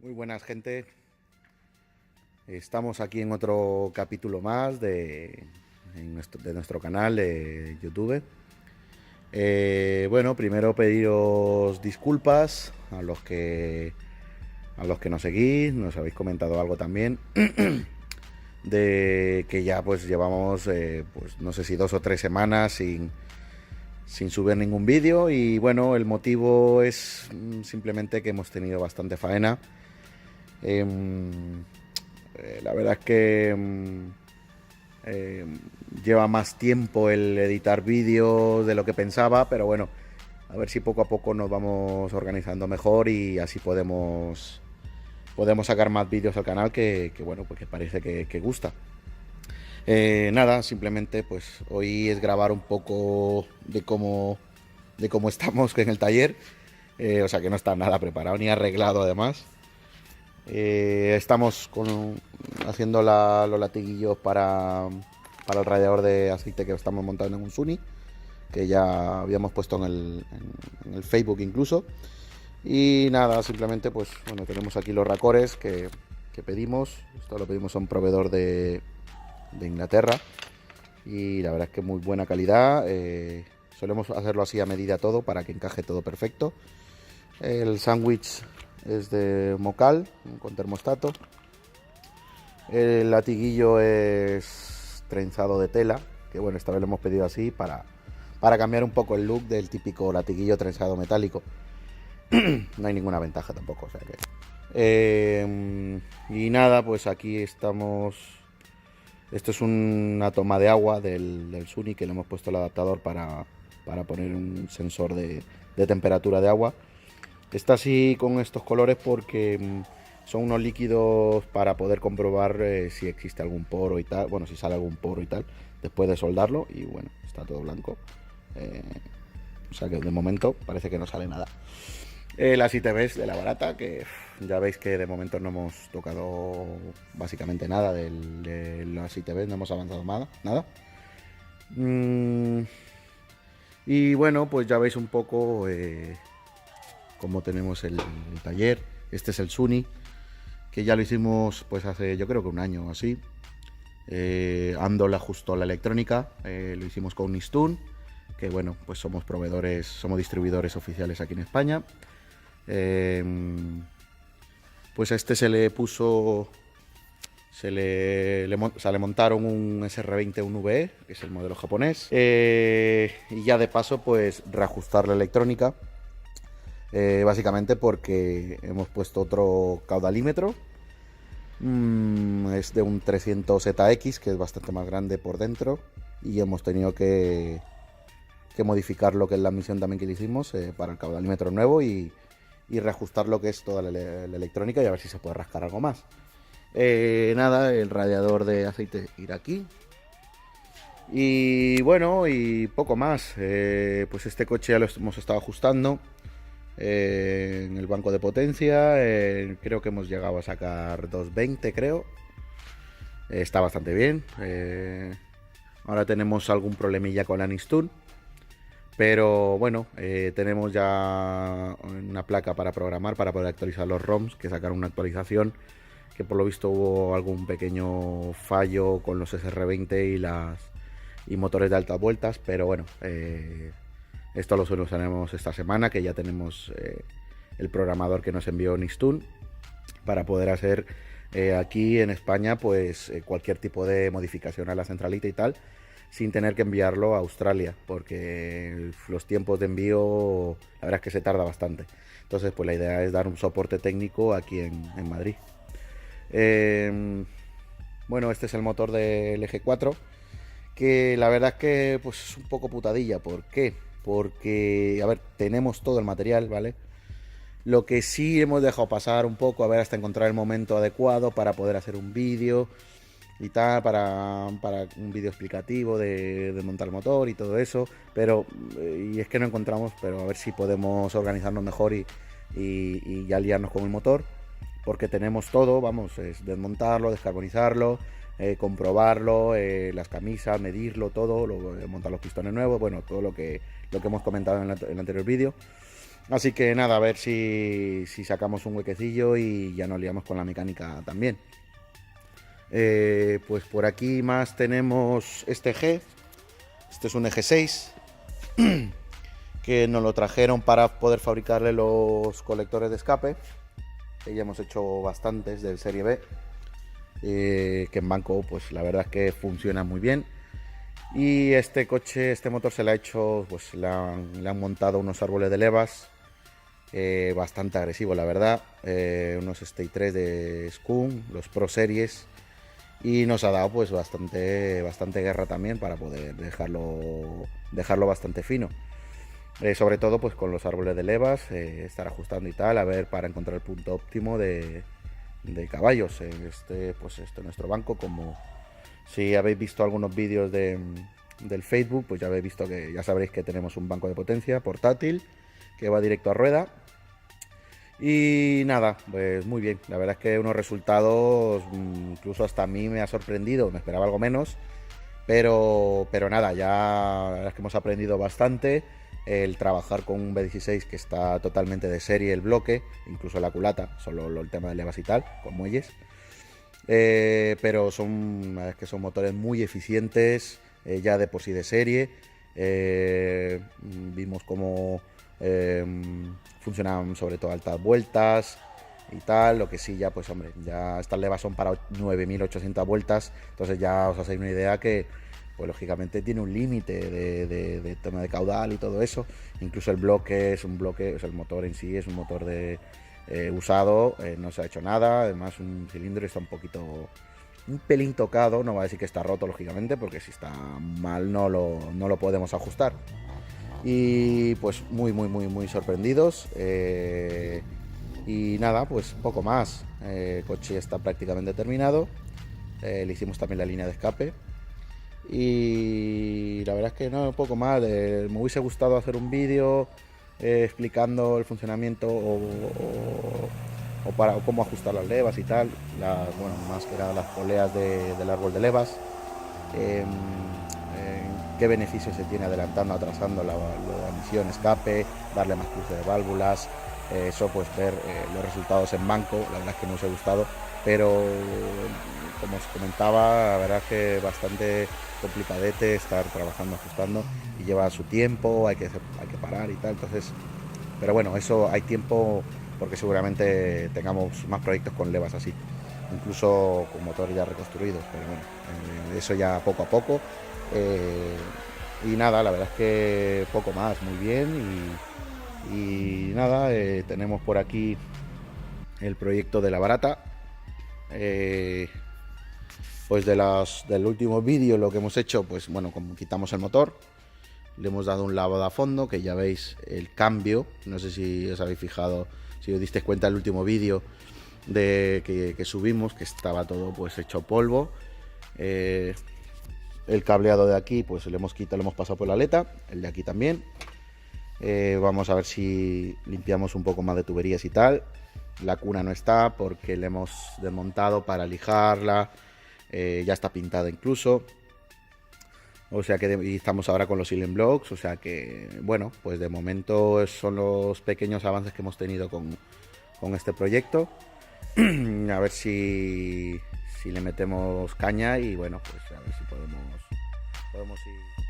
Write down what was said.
Muy buenas, gente. Estamos aquí en otro capítulo más de nuestro canal de YouTube. Bueno, primero pediros disculpas a los que nos seguís, nos habéis comentado algo también de que ya pues llevamos pues no sé si 2 o 3 semanas sin subir ningún vídeo. Y bueno, el motivo es simplemente que hemos tenido bastante faena. La verdad es que eh, lleva más tiempo el editar vídeos de lo que pensaba, pero bueno, a ver si poco a poco nos vamos organizando mejor y así podemos sacar más vídeos al canal que bueno, pues que parece que gusta. Nada, simplemente pues hoy es grabar un poco de cómo estamos en el taller. O sea que no está nada preparado ni arreglado además. Estamos haciendo los latiguillos para el radiador de aceite que estamos montando en un Suni, que ya habíamos puesto en el Facebook incluso. Y nada, simplemente pues bueno, tenemos aquí los racores que pedimos. Esto lo pedimos a un proveedor de Inglaterra y la verdad es que muy buena calidad. Solemos hacerlo así a medida todo para que encaje todo perfecto. El sándwich es de Mocal con termostato. El latiguillo es trenzado de tela, que bueno, esta vez lo hemos pedido así para cambiar un poco el look del típico latiguillo trenzado metálico. No hay ninguna ventaja tampoco, o sea que... y nada, pues aquí estamos. Esto es una toma de agua del Suni, que le hemos puesto el adaptador para poner un sensor de temperatura de agua. Está así con estos colores porque son unos líquidos para poder comprobar si existe algún poro y tal. Bueno, si sale algún poro y tal, después de soldarlo. Y bueno, está todo blanco. O sea que de momento parece que no sale nada. Las ITBs de la barata, que ya veis que de momento no hemos tocado básicamente nada de las ITBs, no hemos avanzado nada. Y bueno, pues ya veis un poco cómo tenemos el taller. Este es el Suni, que ya lo hicimos pues hace yo creo que un año o así. Ando le ajustó la electrónica, lo hicimos con Nistun, que bueno, pues somos proveedores, somos distribuidores oficiales aquí en España. Pues a este se le puso, le montaron un SR20 1VE, que es el modelo japonés, y ya de paso pues reajustar la electrónica, básicamente porque hemos puesto otro caudalímetro. Es de un 300ZX, que es bastante más grande por dentro, y hemos tenido que modificar lo que es la misión también que le hicimos para el caudalímetro nuevo y reajustar lo que es toda la electrónica y a ver si se puede rascar algo más. Nada, el radiador de aceite irá aquí. Y bueno, y poco más. Pues este coche ya lo hemos estado ajustando en el banco de potencia. Creo que hemos llegado a sacar 220, creo. Está bastante bien. Ahora tenemos algún problemilla con la Nistun. Pero bueno, tenemos ya una placa para programar, para poder actualizar los ROMs, que sacaron una actualización, que por lo visto hubo algún pequeño fallo con los SR20 y motores de altas vueltas, pero bueno, esto lo solucionaremos esta semana, que ya tenemos el programador que nos envió Nistun para poder hacer aquí en España pues cualquier tipo de modificación a la centralita y tal, sin tener que enviarlo a Australia, porque los tiempos de envío la verdad es que se tarda bastante. Entonces pues la idea es dar un soporte técnico aquí en Madrid. Bueno, este es el motor del eje 4, que la verdad es que pues es un poco putadilla. ¿Por qué? Porque, a ver, tenemos todo el material, ¿vale? Lo que sí hemos dejado pasar un poco, a ver, hasta encontrar el momento adecuado para poder hacer un vídeo y tal, para un vídeo explicativo de montar el motor y todo eso, pero y es que no encontramos, pero a ver si podemos organizarnos mejor y ya liarnos con el motor, porque tenemos todo, vamos, es desmontarlo, descarbonizarlo, comprobarlo, las camisas, medirlo, todo, montar los pistones nuevos, bueno, todo lo que hemos comentado en el anterior vídeo. Así que nada, a ver si sacamos un huequecillo y ya nos liamos con la mecánica también. Pues por aquí más tenemos este eje. Este es un eje 6 que nos lo trajeron para poder fabricarle los colectores de escape. Ya hemos hecho bastantes del Serie B, que en banco pues la verdad es que funciona muy bien. Y este coche, este motor se le ha hecho, pues le han montado unos árboles de levas bastante agresivos, la verdad. Unos Stage 3 de Skun, los Pro Series. Y nos ha dado pues bastante guerra también para poder dejarlo bastante fino. Sobre todo pues con los árboles de levas, estar ajustando y tal, a ver para encontrar el punto óptimo de caballos en pues nuestro banco. Como si habéis visto algunos vídeos del Facebook, pues ya habéis visto que ya sabréis que tenemos un banco de potencia portátil que va directo a rueda. Y nada, pues muy bien, la verdad es que unos resultados, incluso hasta a mí me ha sorprendido, me esperaba algo menos, pero nada, ya la verdad es que hemos aprendido bastante. El trabajar con un B16 que está totalmente de serie el bloque, incluso la culata, solo el tema de levas y tal, con muelles. Pero la verdad es que son motores muy eficientes, ya de por sí de serie. Vimos cómo funcionan sobre todo altas vueltas y tal. Lo que sí, ya pues hombre, ya estas levas son para 9800 vueltas, entonces ya os hacéis una idea que pues lógicamente tiene un límite de tema de caudal y todo eso. Incluso el bloque es un bloque, o sea, el motor en sí es un motor de usado, no se ha hecho nada. Además un cilindro está un pelín tocado, no va a decir que está roto lógicamente, porque si está mal no lo podemos ajustar. Y pues muy sorprendidos. Y nada, pues poco más. El coche está prácticamente terminado. Le hicimos también la línea de escape. Y la verdad es que no, un poco más. Me hubiese gustado hacer un vídeo explicando el funcionamiento o cómo ajustar las levas y tal. Bueno, más que nada las poleas del árbol de levas. Qué beneficios se tiene adelantando, atrasando la emisión, escape, darle más cruce de válvulas. Eso pues ver los resultados en banco, la verdad es que no os ha gustado, pero como os comentaba, la verdad es que bastante complicadete estar trabajando, ajustando, y lleva su tiempo, hay que parar y tal. Entonces, pero bueno, eso hay tiempo, porque seguramente tengamos más proyectos con levas así, incluso con motores ya reconstruidos, pero bueno, eso ya poco a poco. Y nada, la verdad es que poco más, muy bien. Y nada, tenemos por aquí el proyecto de la barata. Pues del último vídeo lo que hemos hecho, pues bueno, como quitamos el motor, le hemos dado un lavado a fondo, que ya veis el cambio. No sé si os habéis fijado, si os disteis cuenta el último vídeo que subimos, que estaba todo pues hecho polvo. El cableado de aquí pues le hemos quitado, le hemos pasado por la aleta, el de aquí también. Vamos a ver si limpiamos un poco más de tuberías y tal. La cuna no está porque le hemos desmontado para lijarla. Ya está pintada incluso. O sea que y estamos ahora con los ceiling blocks. O sea que, bueno, pues de momento son los pequeños avances que hemos tenido con este proyecto. A ver si le metemos caña y bueno, pues a ver si podemos ir.